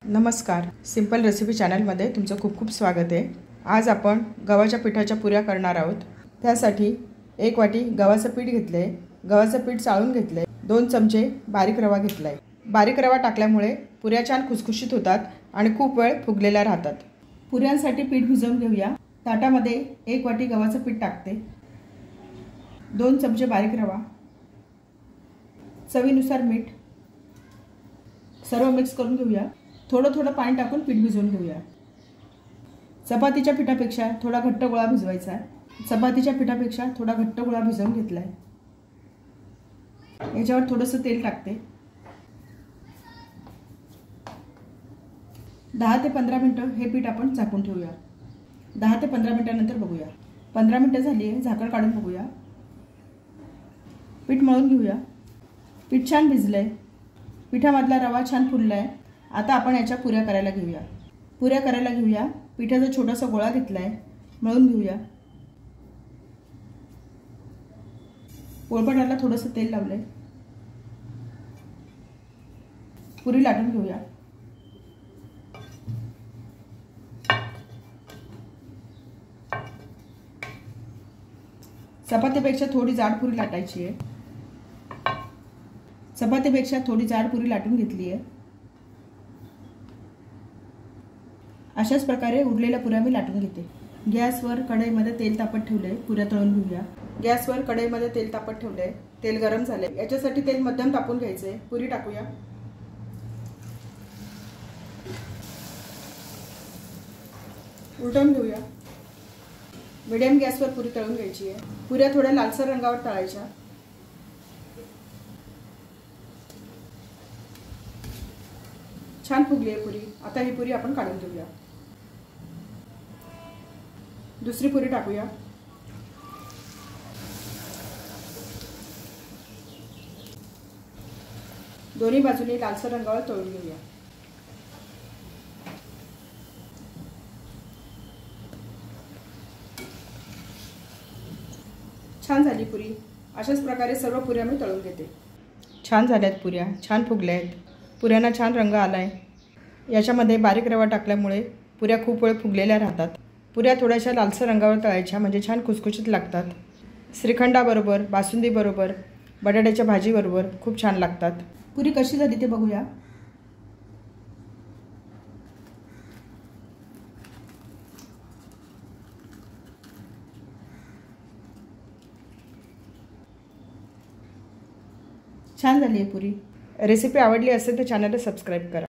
नमस्कार, simple recipe चॅनलमध्ये तुमचं खूप खूप स्वागत आहे। आज आपण गव्हाच्या पिठाच्या पुऱ्या करणार आहोत। त्यासाठी 1 वाटी गव्हाचं पीठ घेतले, गव्हाचं पीठ चाळून घेतले, 2 चमचे बारीक रवा घेतलाय। बारीक रवा टाकल्यामुळे पुऱ्या छान खुसखुशीत होतात आणि खूप वेळ फुगलेल्या राहतात। पुऱ्यांसाठी पीठ भिजवून घेऊया। ताटामध्ये 1 वाटी गव्हाचं पीठ टाकते, 2 चमचे बारीक रवा, चवीनुसार मीठ, सर्व मिक्स करून घेऊया। थोडं थोडं पाणी टाकून पीठ भिजवून घेऊया। चपातीच्या पिठापेक्षा थोडा घट्ट गोळा भिजवायचा आहे। चपातीच्या पिठापेक्षा थोडा घट्ट गोळा भिजवून घेतलाय। याच्यावर थोडंसं तेल टाकते। 10 ते 15 मिनिटं हे पीठ आपण झाकून ठेवूया। 10 ते 15 मिनिटांनंतर बघूया। 15 मिनिटं झाली आहे, झाकण काढून बघूया। पीठ मळून घेऊया। पीठ छान भिजलंय, पिठामधला रवा छान फुललाय। आता आपण याच्या पुऱ्या करायला घेऊया। पुऱ्या करायला घेऊया। पिठाचा छोटासा गोळा घेतलाय, मळून घेऊया। पोळपाटाला थोडंसं तेल लावलंय। पुरी लाटून घेऊया। चपातीपेक्षा थोडी जाड पुरी लाटायची आहे। चपातीपेक्षा थोडी जाड पुरी लाटून घेतली आहे। अशाच प्रकारे उरलेल्या पुऱ्या मी लाटून घेते। गॅसवर कढईमध्ये तेल तापत ठेवले, पुऱ्या तळून घेऊया। गॅसवर कढईमध्ये तेल तापत ठेवले, तेल गरम झाले। याच्यासाठी तेल मध्यम तापून घ्यायचे। पुरी टाकूया। उलटवून घेऊया। मीडियम गॅसवर पुरी तळून घ्यायची आहे। पुऱ्या थोड्या लालसर रंगावर तळायच्या। छान फुगली आहे पुरी। आता ही पुरी आपण काढून घेऊया। दुसरी पुरी टाकूया। दोन्ही बाजूनी लालसर रंगावर तळून घेऊया। छान झाली पुरी। अशाच प्रकारे सर्व पुऱ्या मी तळून घेते। छान झाल्यात पुऱ्या, छान फुगल्या आहेत। पुऱ्यांना छान रंग आलाय। याच्यामध्ये बारीक रवा टाकल्यामुळे पुऱ्या खूप वेळ फुगलेल्या राहतात। पुऱ्या थोड्याशा लालसर रंगावर तळायच्या, म्हणजे छान खुसखुशीत लागतात। श्रीखंडाबरोबर, बासुंदीबरोबर, बटाट्याच्या भाजीबरोबर खूप छान लागतात। पुरी कशी झाली ते बघूया। छान झाली आहे पुरी। रेसिपी आवडली असेल तर चॅनलला सबस्क्राईब करा।